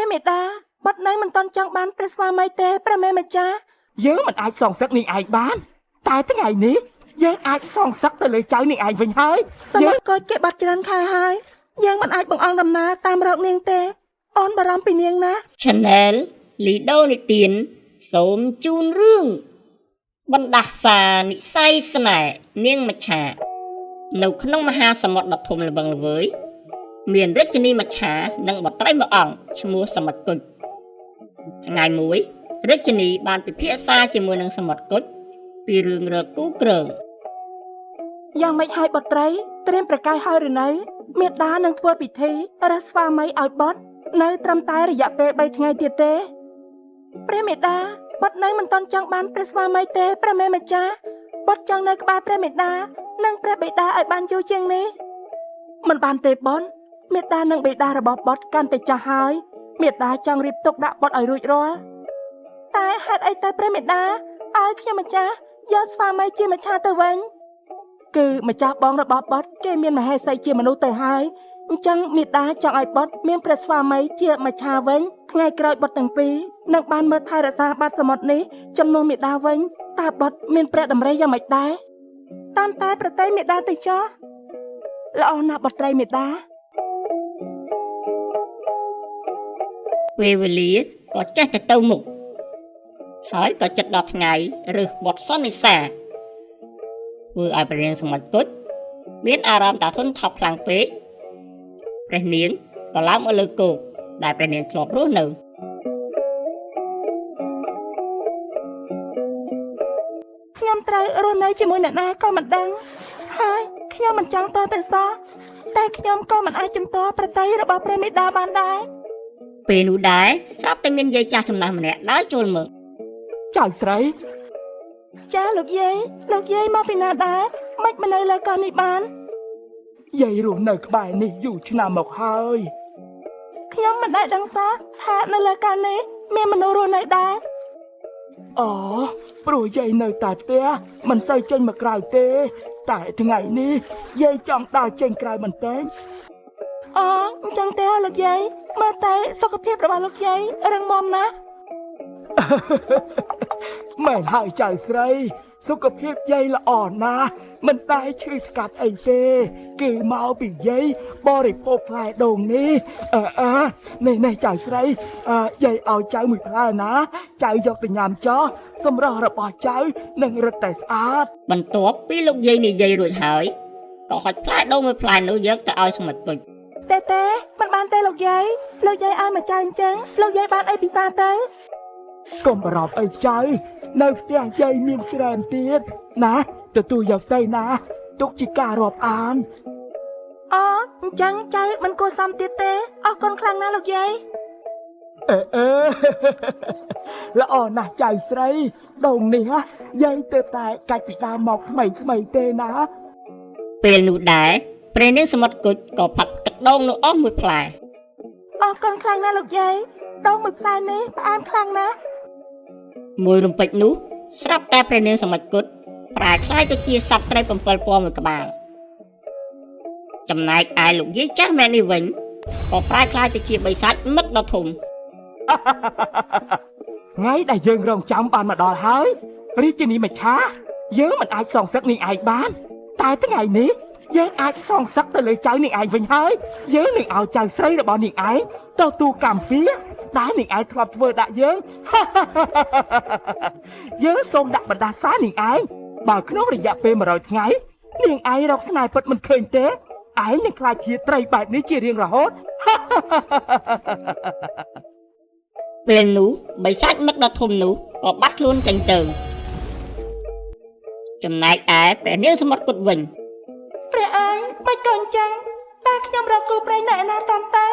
ព្រះមេតាបាត់នៅមិនតន់ចង់បានព្រះស្វាមីទេព្រះមេម្ចាស់យើងមិនអាចសងសឹកនាងឯងបានតែថ្ងៃនេះយើងអាចសងសឹកទៅលើចៅនាងឯងវិញហើយយើងក៏គេបាត់ច្រើនខែហើយយើងមិនអាចបង្អង់ដំណើរតាមរកនាងទេអូនបារម្ភពីនាងណា Channel លីដូនិទានសូមជូនរឿងបណ្ដាសានិស័យស្នេហ៍នាងមច្ឆានៅក្នុងមហាសមុទ្រដ៏ធំល្វឹងល្វើយមានរាជិនីមច្ឆានិងបុត្រីមួយអង្គឈ្មោះសមុទ្រគុជថ្ងៃមួយរាជិនីបានពិភាក្សាជាមួយនឹងសមុទ្រគុជពីរឿងរកគូក្រើងយ៉ាងម៉េចហើយបុត្រីត្រៀមប្រកាយហើយឬនៅមេដានឹងធ្វើពិធីរះស្វាមីឲ្យបុត្រនៅត្រឹមតែរយៈពេល3ថ្ងៃទៀតទេព្រះមេដាបុត្រនៅមិនទាន់ចង់បានព្រះស្វាមីទេព្រះមេម្ចាស់បុត្រចង់នៅក្បែរព្រះមេដានិងព្រះបិតាឲ្យបានយូរជាងនេះមិនបានទេបុត្រមេដានិងបិតារបស់បុត្រកាន់តែចាស់ហើយមេដាចង់រៀបទុកដាក់បុត្រឲ្យរួចរាល់តែហេតុអីទៅព្រះមេដាឲ្យខ្ញុំម្ចាស់យកស្វាមីជាម្ចាស់ទៅវិញគឺម្ចាស់បងរបស់បុត្រគេមានមហេសីជាមនុស្សទៅហើយអញ្ចឹងមេដាចង់ឲ្យបុត្រមានព្រះស្វាមីជាម្ចាស់វិញថ្ងៃក្រោយបុត្រទាំងពីរនឹងបានមើលថែរក្សាបាត់សមុទ្រនេះចំនួនមេដាវិញតើបុត្រមានព្រះតម្រៃយ៉ាងម៉េចដែរតាមតែប្រតិមេដាទៅចុះល្អណាស់បុត្រីមេដាពេលវេលាក៏ចេះតែទៅមុខហើយក៏ចិត្តដល់ថ្ងៃឬបុត្រសន្និសាធ្វើឲ្យព្រះនាងសមុទ្រគុជមានអារម្មណ៍ថាធន់ថប់ខ្លាំងពេកព្រះនាងក៏ឡើងមកលើគោកដែលព្រះនាងធ្លាប់រស់នៅខ្ញុំត្រូវរស់នៅជាមួយអ្នកណាក៏មិនដឹងហើយខ្ញុំមិនចង់តទៅសោះតែខ្ញុំក៏មិនអាចជំទាស់ប្រតិរបស់ព្រះមេដាបានដែរពេលនោះដែរស្រាប់តែមានយាយចាស់ចំណាស់ម្នាក់ដើរចូលមកចៅស្រីចាលោកយាយមកពីណាដែរមិនមកនៅលើកោះនេះបានយាយរស់នៅក្បែរនេះយូរឆ្នាំមកហើយខ្ញុំមិនដែលដឹងសោះថានៅលើកោះនេះមានមនុស្សរស់នៅដែរអូព្រោះយាយនៅតែផ្ទះមិនសូវចេញមកក្រៅទេតែថ្ងៃនេះយាយចង់ដើរចេញក្រៅបន្តិចអូអញ្ចឹងទេលោកយាយមើលតែសុខភាពរបស់លោកយាយរឹងមាំណាស់មែនហើយចៅស្រីសុខភាពយាយល្អណាស់មិនដែលឈឺស្កាត់អីទេគឺមកពីយាយបរិភោគផ្លែដូងនេះនេះចៅស្រីយាយឲ្យចៅមួយផ្លែណាចៅយកទៅញ៉ាំចោះសម្រស់របស់ចៅនឹងរឹតតែស្អាតបន្ទាប់ពីលោកយាយនិយាយរួចហើយក៏ហុចផ្លែដូងមួយផ្លែនោះយកទៅឲ្យសមុទ្រគុជទេមិនបានទេលោកយាយឲ្យមកចៅអញ្ចឹងលោកយាយបានអីពិសាទៅកុំបារម្ភអីចៅនៅផ្ទះយាយមានច្រើនទៀតណាទទួលយកទៅណាទុកជាការរាប់អានអូអញ្ចឹងចៅមិនគួរសមទៀតទេអរគុណខ្លាំងណាស់លោកយាយល្អណាស់ចៅស្រីដូងនេះយាយទៅតែកាច់ពីដើមមកថ្មីទេណាពេលនោះដែរព្រះនាងសមុទ្រគុជក៏ផឹកទឹកដូងនោះអស់មួយផ្លែអរគុណខ្លាំងណាស់លោកយាយដូងមួយផ្លែនេះផ្អែមខ្លាំងណាស់មួយរំពេចនោះស្រាប់តែព្រះនាងសមុទ្រគុជប្រែក្លាយទៅជាសត្វត្រី7ពណ៌មួយក្បាលចំណែកឯលោកយាយចាស់ម្នាក់នេះវិញក៏ប្រែក្លាយទៅជាបិសាចមឹកដ៏ធំថ្ងៃដែលយើងរងចាំបានមកដល់ហើយរាជិនីមច្ឆាយើងមិនអាចសងសឹកនាងឯងបានតែថ្ងៃនេះយើងអាចសងសឹកទៅលើចៅនាងឯងវិញហើយយើងនឹងឲ្យចៅស្រីរបស់នាងឯងទៅទូកម្មពីដែលនាងឯងធ្លាប់ធ្វើដាក់យើងយើងសូមដាក់បណ្ដាសានាងឯងបើក្នុងរយៈពេល100ថ្ងៃនាងឯងរកស្នេហ៍ពិតមិនឃើញទេឯងនឹងខ្លាចជាត្រីបែបនេះជារៀងរហូតពេលនោះបិសាចមឹកដ៏ធំនោះក៏បាត់ខ្លួនចេញទៅចំណែកឯព្រះនាងសមុទ្រគុជវិញព្រះឯងមិនក៏អញ្ចឹងតែខ្ញុំរកគូប្រេងនៅឯណាតាន់តើ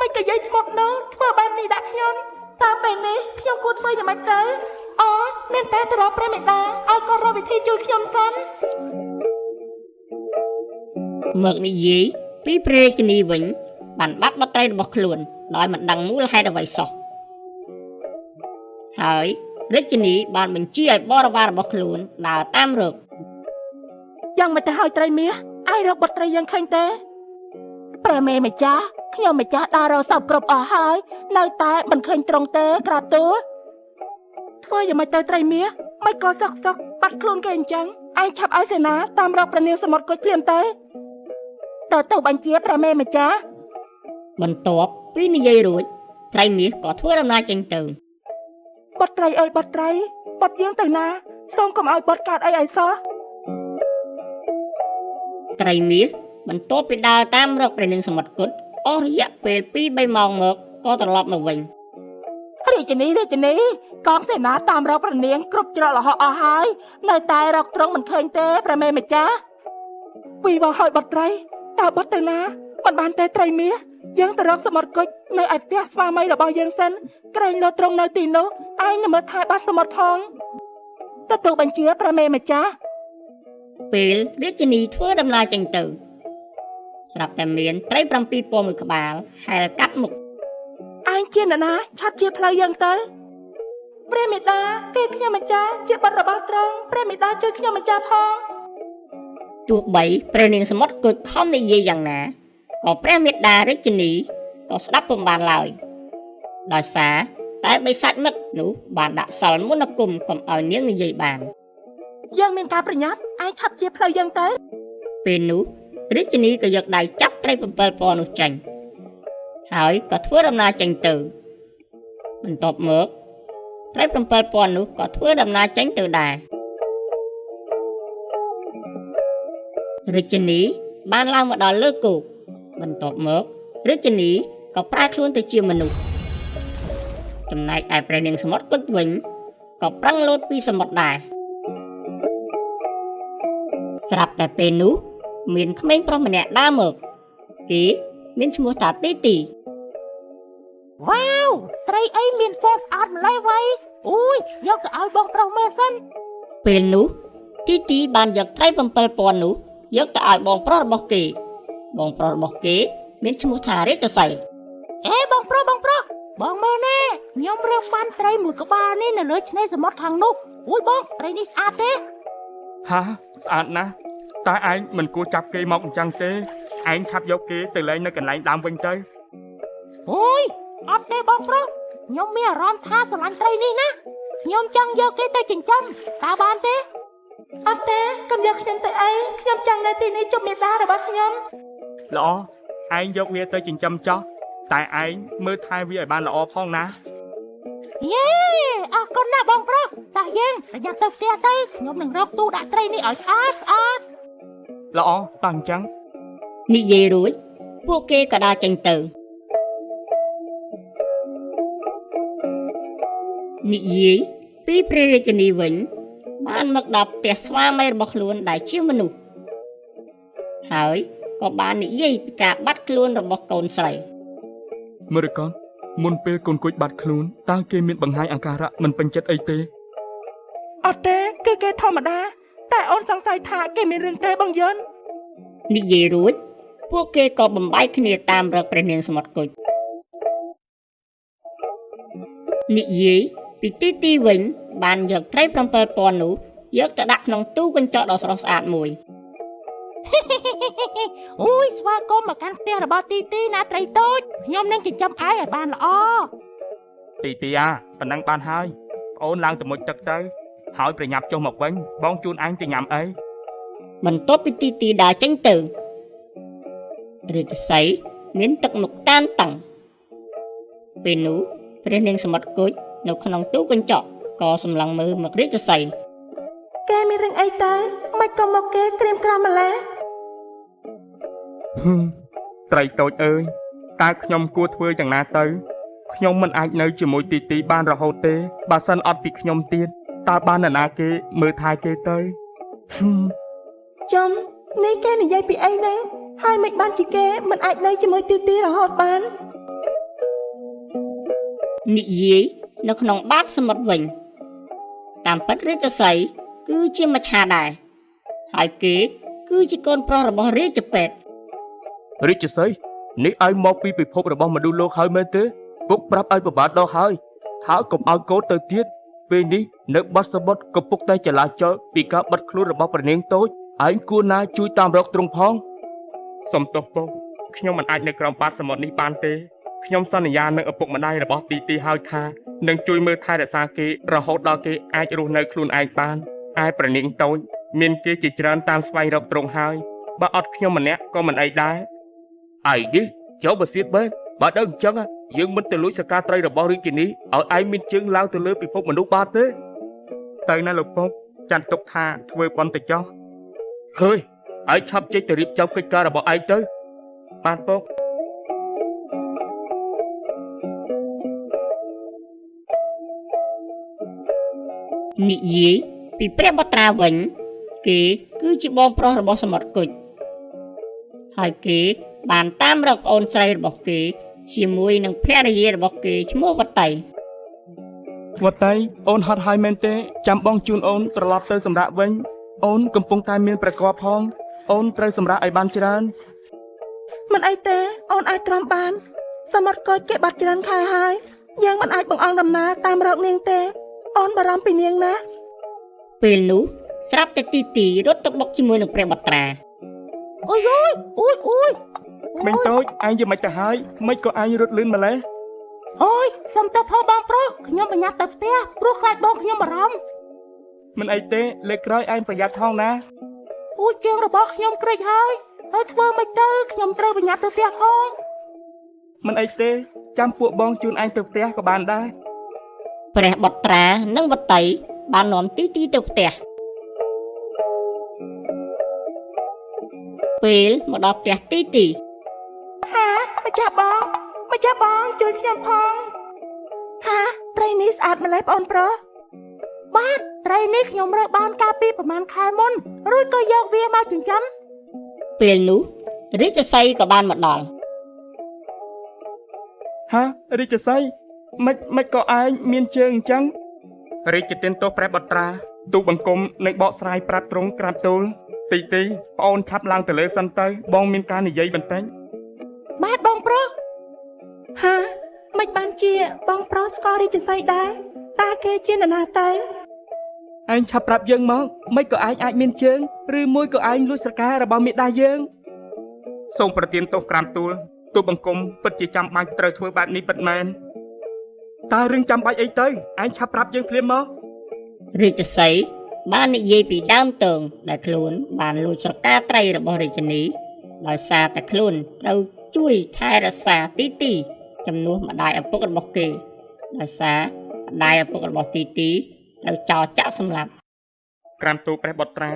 មិនក៏យាយធ្មត់នោះធ្វើបែបនេះដាក់ខ្ញុំតើពេលនេះខ្ញុំគួរធ្វើយ៉ាងម៉េចទៅអូមានតែទៅរកព្រះមេដាឲ្យគាត់រកវិធីជួយខ្ញុំសិនមកនិយាយពីព្រះរាជិនីវិញបានបាត់បុត្រីរបស់ខ្លួនដោយមិនដឹងមូលហេតុអ្វីសោះហើយរាជិនីបានបញ្ជាឲ្យបរិវាររបស់ខ្លួនដើរតាមរកយ៉ាងមិនទៅឲ្យត្រីមាសឲ្យរកបុត្រីយើងឃើញទេព្រះមេម្ចាស់ ខ្ញុំម្ចាស់ដើររកសពគ្រប់អស់ហើយនៅតែមិនឃើញត្រង់ទេក្រាទូលធ្វើយ៉ាងម៉េចទៅត្រីមាសមិនក៏សុកបាត់ខ្លួនគេអញ្ចឹងឯងឆាប់ឲ្យសេនាតាមរកព្រះនាងសមុទ្រគុជភ្លាមទៅទៅបញ្ជាព្រះមេម្ចាស់ បន្ទាប់ពីនិយាយរួចត្រីមាសក៏ធ្វើដំណើរចេញទៅ បុត្រីអើយបុត្រីបុត្រយើងទៅណាសូមកុំឲ្យបុត្រកើតអីឲ្យសោះ ត្រីមាសបន្ទាប់ពីដើរតាមរកព្រះនាងសមុទ្រគុជអស់រយៈពេល 2-3 ម៉ោងមកក៏ត្រឡប់មកវិញ រាជនីកងសេនាតាមរកព្រះនាងគ្រប់ច្រកលហកអស់ហើយនៅតែរកត្រង់មិនឃើញទេព្រះមេម្ចាស់ពីវងហើយបុត្រីតើបុត្រទៅណាមិនបានទេត្រីមាសយើងទៅរកសមុទ្រគុជនៅឯផ្ទះស្វាមីរបស់យើងសិនក្រែងលោត្រង់នៅទីនោះឯងនឹងមើលថែបាត់សមុទ្រផងទៅបញ្ជាព្រះមេម្ចាស់ ពេលរាជិនីធ្វើដំណើរចេញទៅស្រាប់តែមានត្រី 7 ពណ៌មួយក្បាលហែលកាត់មុខ ឯងជាអ្នកណាឆាប់ជាផ្លូវយើងទៅព្រះមេតាគេខ្ញុំម្ចាស់ជាបុត្ររបស់ទ្រង់ព្រះមេតាជួយខ្ញុំម្ចាស់ផង ទោះបីព្រះនាងសមុទ្រគុជខំនិយាយយ៉ាងណាក៏ព្រះមេតារាជិនីក៏ស្ដាប់ពុំបានឡើយដោយសារតែបិសាចមិត្តនោះបានដាក់សល់មន្តអាគមកុំឲ្យនាងនិយាយបាន យើងមានការប្រញាប់ឯងឆាប់ជាផ្លូវយើងទៅ ពេលនោះរាជិនីក៏យកដៃចាប់ត្រី 7 ពណ៌នោះចេញហើយក៏ធ្វើដំណើរចេញទៅបន្ទាប់មកត្រី 7 ពណ៌នោះក៏ធ្វើដំណើរចេញទៅដែររាជិនីបានឡើងមកដល់លើគោកបន្ទាប់មករាជិនីក៏ប្រែខ្លួនទៅជាមនុស្សចំណែកឯព្រះនាងសមុទ្រគុជវិញក៏ប្រឹងលោតពីសមុទ្រដែរស្រាប់តែពេលនោះមានក្មេងប្រុសម្នាក់ដើរមកគេមានឈ្មោះថាទី វ៉ាវត្រីអីមានពណ៌ស្អាតម្ល៉េះវៃអូយយកទៅឲ្យបងប្រុសមើលសិន ពេលនោះទីបានយកត្រី 7 ពណ៌នោះយកទៅឲ្យបងប្រុសរបស់គេបងប្រុសរបស់គេមានឈ្មោះថារាជសី អេបងប្រុសបងមើលណែខ្ញុំរើសបានត្រីមួយក្បាលនេះនៅលើឆ្នេរសមុទ្រខាងនោះអូយបងត្រីនេះស្អាតទេ ហាស្អាតណាស់តែឯងមិនគួរចាប់គេមកអញ្ចឹងទេឯងឆាប់យកគេទៅលែងនៅកន្លែងដើមវិញទៅ អូយអត់ទេបងប្រុសខ្ញុំមានអារម្មណ៍ថាស្រឡាញ់ត្រីនេះណាខ្ញុំចង់យកគេទៅចិញ្ចឹមតើបានទេអត់ទេកុំយកខ្ញុំទៅអីខ្ញុំចង់នៅទីនេះជុំមេដារបស់ខ្ញុំ ល្អឯងយកវាទៅចិញ្ចឹមចោះតែឯងមើលថែវាឲ្យបានល្អផងណា យេអរគុណណាបងប្រុសតើយើងប្រញាប់ទៅផ្ទះទៅខ្ញុំនឹងរកទូដាក់ត្រីនេះឲ្យស្អាត ល្អតើអញ្ចឹង និយាយរួចពួកគេក៏ដើរចេញទៅនិយាយពីព្រះរាជិនីវិញបានមកដល់ផ្ទះស្វាមីរបស់ខ្លួនដែលជាមនុស្សហើយក៏បាននិយាយពីការបាត់ខ្លួនរបស់កូនស្រី មើលកូនមុនពេលកូនគួចបាត់ខ្លួនតើគេមានបង្ហាញអាការៈមិនពេញចិត្តអីទេ អត់ទេគឺគេធម្មតាតែអូនសង្ស័យថាគេមានរឿងទេបងយន់ និយាយរួចពួកគេក៏បំបែកគ្នាតាមរកព្រះនាងសមុទ្រគុជនិយាយពីទីវិញបានយកត្រី 7 ពណ៌នោះយកទៅដាក់ក្នុងទូកញ្ចក់ដ៏ស្រស់ស្អាតមួយ អូយស្វាគមន៍មកកាន់ផ្ទះរបស់ទីណាត្រីតូចខ្ញុំនឹងចិញ្ចឹមឯងឲ្យបានល្អ ទីអាប៉ុណ្ណឹងបានហើយប្អូនឡើងទៅមុជទឹកទៅហើយប្រញាប់ចុះមកវិញបងជូនឯងទៅញ៉ាំអី បន្ទាប់ពីទីដើរចេញទៅរាជសីមានទឹកមុខតានតឹងពេលនោះព្រះនាងសមុទ្រគុជនៅក្នុងទូកញ្ចក់ក៏សម្លឹងមើលមករាជសី គេមានរឿងអីទៅមិនក៏មកគេក្រៀមក្រំម្លេះ ត្រីតូចអើយតើខ្ញុំគួរធ្វើយ៉ាងណាទៅខ្ញុំមិនអាចនៅជាមួយទីបានរហូតទេបើសិនអត់ពីខ្ញុំទៀតតើបាននរណាគេមើលថែគេទៅ ចំនេះគេនិយាយពីអីហ្នឹងហើយមិនបានជាគេមិនអាចនៅជាមួយទីរហូតបាន និយាយនៅក្នុងបាតសមុទ្រវិញតាមពិតរាជសីគឺជាមច្ឆាដែរហើយគេគឺជាកូនប្រុសរបស់រាជពេទ្យ រាជសីនេះឲ្យមកពីពិភពរបស់មនុស្សលោកហើយមែនទេពុកប្រាប់ឲ្យប្របាទដល់ហើយថាកុំឲ្យកូនទៅទៀតពេលនេះនៅបាត់សមុទ្រកំពុងតែចលាចលពីការបាត់ខ្លួនរបស់ព្រះនាងតូចឯងគួរណាជួយតាមរកទ្រង់ផងសំទោសបង ខ្ញុំមិនអាចនៅក្រោមបាតសមុទ្រនេះបានទេខ្ញុំសន្យានឹងឪពុកម្ដាយរបស់ទីទីហើយថានឹងជួយមើលថែរក្សាគេរហូតដល់គេអាចរស់នៅខ្លួនឯងបានឯប្រនាងតូចមានគេជាច្រើនតាមស្វែងរកទ្រង់ហើយបើអត់ខ្ញុំម្នាក់ក៏មិនអីដែរអីនេះចូលបសៀតបែបបើដឹងអញ្ចឹងយើងមិនទៅលួចសកាត្រីរបស់រាជិនីឲ្យឯងមានជើងឡើងទៅលើពិភពមនុស្សបានទេទៅណាលោកពុកចាត់ទុកថាធ្វើប៉ុនទៅចោះហើយឯងឆាប់ចេញទៅរៀបចំកិច្ចការរបស់ឯងទៅបានពុកនិយាយពីព្រះបត្រាវិញគេគឺជាបងប្រុសរបស់សមុទ្រគុជហើយគេបានតាមរកប្អូនស្រីរបស់គេជាមួយនឹងភរិយារបស់គេឈ្មោះវត្តៃអូនហត់ហើយមែនទេចាំបងជូនអូនត្រឡប់ទៅសម្រាប់វិញអូនកំពុងតែមានប្រកបផងអូនត្រូវសម្រាប់ឲ្យបានច្រើន មិនអីទេអូនអាចទ្រាំបានសមុទ្រកូចគេបាត់ច្រើនខែហើយយើងមិនអាចបង្អង់ដំណើរតាមរកនាងទេអូនបារម្ភពីនាងណា ពេលនោះស្រាប់តែទីទីរត់ទៅបុកជាមួយនឹងព្រះបត្រា អូយមិញតូចឯងយកមិនទៅហើយមិនក៏ឯងរត់លឿនម្លេះ អូយសុំទៅផងបងប្រុសខ្ញុំប្រញាប់ទៅផ្ទះព្រោះខ្លាចបងខ្ញុំបារម្ភ មិនអីទេលើកក្រោយឯងប្រយ័ត្នថងណា អូយជើងរបស់ខ្ញុំក្រិចហើយធ្វើមិនទៅខ្ញុំត្រូវប្រញាប់ទៅផ្ទះផង មិនអីទេចាំពួកបងជូនឯងទៅផ្ទះក៏បានដែរ ព្រះបត្រានិងវត្តៃបាននាំទីទីទៅផ្ទះពេលមកដល់ផ្ទះទីទី ហាម្ចាស់បងជួយខ្ញុំផងហាត្រីនេះស្អាតម្ល៉េះបងប្រុសបាទត្រីនេះខ្ញុំរើសបានកាលពីប្រហែលខែមុនរួចក៏យកវាមកចិញ្ចឹម ពេលនោះរាជសីក៏បានមកដល់ ហារាជសីមិនក៏ឯងមានជើងអញ្ចឹងរាជទានទោសព្រះបត្រាទូបង្គំនឹងបកស្រាយប្រាប់ត្រង់ក្រាបទូលទីទីប្អូនឆាប់ឡើងទៅលើសិនទៅបងមានការនិយាយបន្តិច បាទបងប្រុសហាមិនបានជាបងប្រុសស្គាល់រាជសីដែរតើគេជានរណាទៅ ឯងឆាប់ប្រាប់យើងមកមិនក៏ឯងអាចមានជើងឬមួយក៏ឯងលួចស្រការបស់មេដាយើងសូមប្រទានទោសក្រាបទូលទូបង្គំពិតជាចាំបាច់ត្រូវធ្វើបែបនេះពិតមែនតើរឿងចាំបាច់អីទៅឯងឆាប់ប្រាប់យើងភ្លាមមក រាជសីបាននិយាយពីដើមតើងដែលខ្លួនបានលួចស្រកាត្រីរបស់រាជនីដោយសារតែខ្លួនត្រូវជួយថែរក្សាទីទីជំនួសម្ដាយឪពុករបស់គេដោយសារម្ដាយឪពុករបស់ទីទីត្រូវចោទចាក់សម្លាប់ ក្រាមទូលព្រះបត្រា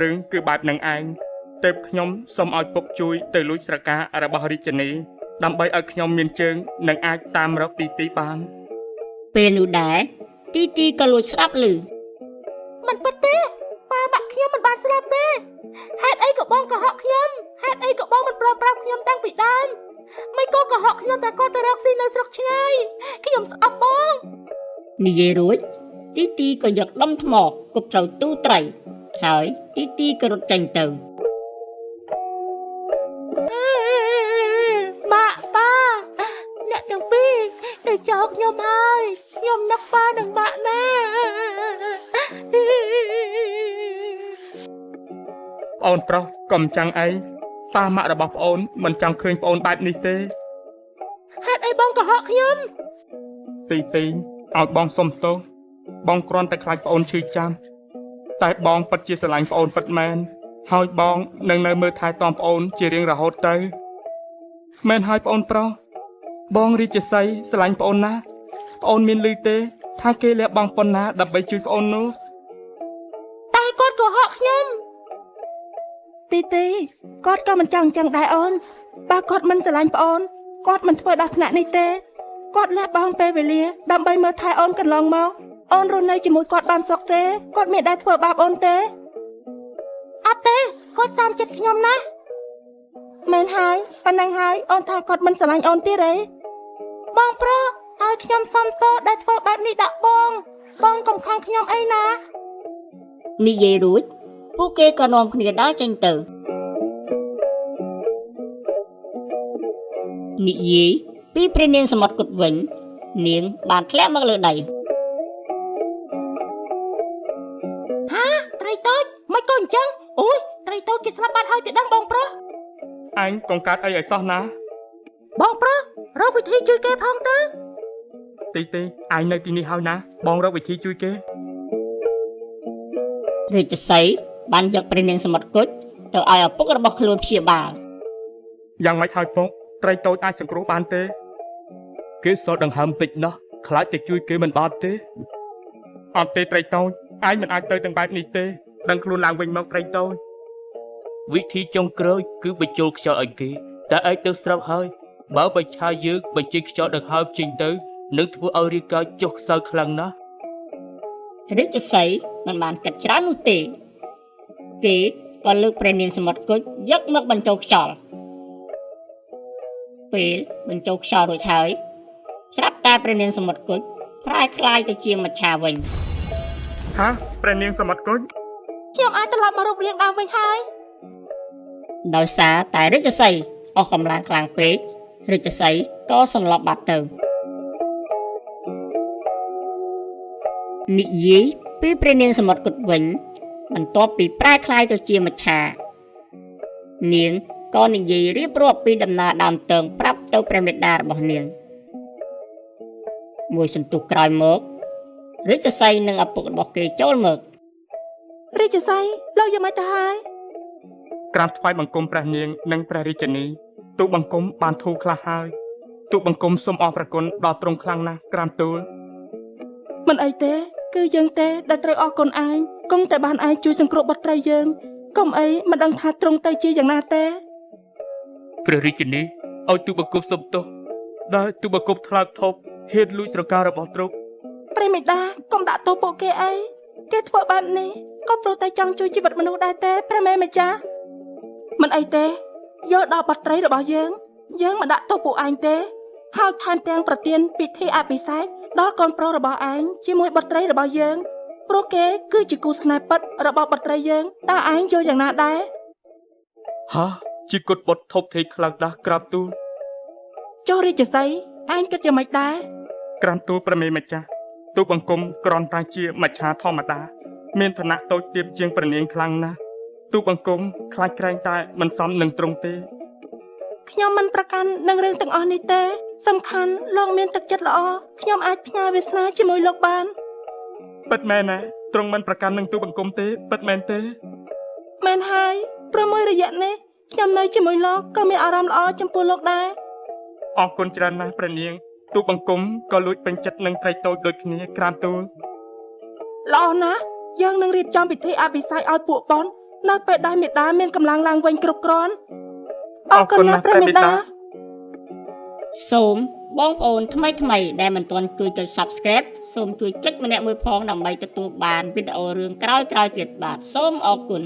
រឿងគឺបែបនឹងឯងទើបខ្ញុំសូមឲ្យពុកជួយទៅលួចស្រការបស់រាជនីដើម្បីឲ្យខ្ញុំមានជើងនិងអាចតាមរកទីទីបាន ពេលនោះដែរទីទីក៏លួចស្ដាប់ឮ មិនពិតទេប៉ាបាក់ខ្ញុំមិនបានស្លាប់ទេហេតុអីក៏បងកុហកខ្ញុំហេតុអីក៏បងមិនព្រមប្រាប់ខ្ញុំតាំងពីដើមមិនក៏កុហកខ្ញុំតែគាត់ទៅរកស៊ីនៅស្រុកឆ្ងាយខ្ញុំស្អប់បង និយាយរួចទីទីក៏យកដុំថ្មគប់ត្រូវទូត្រីហើយទីទីក៏រត់ចេញទៅ ម៉ាក់ប៉ាអ្នកទាំងពីរទៅចោលខ្ញុំហើយខ្ញុំនឹកប៉ានិងម៉ាក់ណា ប្អូនប្រុសកុំចាំងអីប៉ាម៉ាក់របស់ប្អូនមិនចង់ឃើញប្អូនបែបនេះទេ ហេតុអីបងកុហកខ្ញុំ ទីទីឲ្យបងសុំទោសបងគ្រាន់តែខ្លាចប្អូនឈឺចាំតែបងពិតជាស្រឡាញ់ប្អូនពិតមែនហើយបងនឹងនៅមើលថែទាំប្អូនជារៀងរហូតទៅមែនហើយប្អូនប្រុសបងរាជសីស្រឡាញ់ប្អូនណាស់ប្អូនមានឮទេថាគេលះបង់ប៉ុណ្ណាដើម្បីជួយប្អូននោះ តែគាត់កុហកខ្ញុំទីទីគាត់ក៏មិនចង់អញ្ចឹងដែរអូនបើគាត់មិនស្រឡាញ់ប្អូនគាត់មិនធ្វើដល់ថ្នាក់នេះទេគាត់លះបង់ពេលវេលាដើម្បីមើលថែអូនកន្លងមកអូនរស់នៅជាមួយគាត់បានសុខទេគាត់មានដែរធ្វើបាបអូនទេអត់ទេគាត់តាមចិត្តខ្ញុំណាស់មែនហើយប៉ុណ្ណឹងហើយអូនថាគាត់មិនស្រឡាញ់អូនទៀតទេបងប្រុសឲ្យខ្ញុំសុំទោសដែលធ្វើបែបនេះដាក់បងកុំខឹងខ្ញុំអីណា និយាយរួចពួកគេក៏នាំគ្នាដើរចេញទៅនិយាយពីព្រះនាងសមុទ្រគុតវិញនាងបានធ្លាក់មកលើដី ត្រីតូចមិនក៏អញ្ចឹងអូយត្រីតូចគេស្លាប់បាត់ហើយទៅដឹងបងប្រុស អញកុំកើតអីឲ្យសោះណា បងប្រុសរកវិធីជួយគេផងទៅ ទីអញនៅទីនេះហើយណាបងរកវិធីជួយគេ រាជសីហ៍បានយកព្រះនាងសមុទ្រគុជទៅឲ្យឪពុករបស់ខ្លួនព្យាបាល យ៉ាងម៉េចហើយពុកត្រីតូចអាចសង្គ្រោះបានទេគេសល់ដង្ហើមតិចណោះខ្លាចតែជួយគេមិនបានទេអត់ទេត្រីតូចអញមិនអាចទៅទាំងបែបនេះទេដឹងខ្លួនឡើងវិញមកត្រីតូចវិធីចុងក្រោយគឺបញ្ចូលខ្យល់ឲ្យគេតែឯងទៅស្រាប់ហើយបើបិឆាយើងបញ្ចេញខ្យល់ដង្ហើមចេញទៅនឹងធ្វើឲ្យរាងកាយចុះខ្សោយខ្លាំងណាស់ រាជសីហ៍មិនបានគិតច្រើននោះទេគេក៏លើកព្រះនាងសមុទ្រគុជយកមកបញ្ចូលខ្យល់ពេលបញ្ចូលខ្យល់រួចហើយស្រាប់តែព្រះនាងសមុទ្រគុជប្រែក្លាយទៅជាមច្ឆាវិញ ហាព្រះនាងសមុទ្រគុជ ខ្ញុំអាចត្រឡប់មករូបរាងដើមវិញហើយ ដោយសារតែរាជសីហ៍អស់កម្លាំងខ្លាំងពេករាជសីហ៍ក៏សន្លប់បាត់ទៅនិយាយពីព្រះនាងសមុទ្រគុជវិញបន្ទាប់ពីប្រែក្លាយទៅជាមច្ឆានាងក៏និយាយរៀបរាប់ពីដំណើរដើមតឹងប្រាប់ទៅព្រះមេដារបស់នាងមួយសន្ទុះក្រោយមករាជសីហ៍និងឪពុករបស់គេចូលមក រាជសីហ៍លោកយ៉ាងម៉េចទៅហើយ ក្រាបថ្វាយបង្គំព្រះនាងនិងព្រះរាជិនីទូបង្គំបានធូរខ្លះហើយទូបង្គំសូមអរព្រះគុណដល់ទ្រង់ខ្លាំងណាស់ក្រាមទូល មិនអីទេគឺយើងទេដែលត្រូវអរគុណឯងគង់តែបានឯងជួយសង្គ្រោះបុត្រីយើងកុំអីមិនដឹងថាត្រង់ទៅជាយ៉ាងណាទេ ព្រះរាជិនីឲ្យទូបង្គំសុំទោសដែលទូបង្គំថ្លើមថប់ហ៊ានលួចស្រការរបស់ទ្រង់ ព្រះមេដាកុំដាក់ទោសពួកគេអីគេធ្វើបែបនេះក៏ព្រោះតែចង់ជួយជីវិតមនុស្សដែរទេព្រះមេម្ចាស់មិនអីទេយកដល់បុត្រីរបស់យើងមិនដាក់ទោសពួកឯងទេហើយថែមទាំងប្រទានពិធីអភិសេកដល់កូនប្រុសរបស់ឯងជាមួយបុត្រីរបស់យើងព្រោះគេគឺជាគូស្នេហ៍ពិតរបស់បុត្រីយើងតើឯងយល់យ៉ាងណាដែរ ហាជាគុតបុតធប់ធេខ្លាំងណាស់ក្រាបទូល ចុះរាជសីហ៍ឯងគិតយ៉ាងម៉េចដែរ ក្រាបទូលព្រះមេម្ចាស់ទូបង្គំគ្រាន់តែជាមច្ឆាធម្មតាមានឋានៈតូចទាបជាងព្រះនាងខ្លាំងណាស់ទូបង្គំខ្លាចក្រែងតែមិនសមនឹងទ្រង់ទេ ខ្ញុំមិនប្រកាន់នឹងរឿងទាំងអស់នេះទេសំខាន់លោកមានទឹកចិត្តល្អខ្ញុំអាចផ្ញើវាសនាជាមួយលោកបាន ពិតមែនណាទ្រង់មិនប្រកាន់នឹងទូបង្គំទេពិតមែនទេ មែនហើយព្រោះមួយរយៈនេះខ្ញុំនៅជាមួយលោកក៏មានអារម្មណ៍ល្អចំពោះលោកដែរ អរគុណច្រើនណាស់ព្រះនាងទូបង្គំក៏លួចពេញចិត្តនឹងត្រីតូចដូចគ្នាក្រាបទូល ល្អណាស់យើងនឹងរៀបចំពិធីអភិសេកឲ្យពួកប៉ុននៅពេលដែលមេដាមានកម្លាំងឡើងវិញគ្រប់គ្រាន់អរគុណណាស់ព្រះមេដា សូមបងប្អូនថ្មីដែលមិនទាន់ជួយចុច Subscribe សូមជួយចុចម្នាក់មួយផងដើម្បីទទួលបានវីដេអូរឿងក្រោយៗទៀតបាទសូមអរគុណ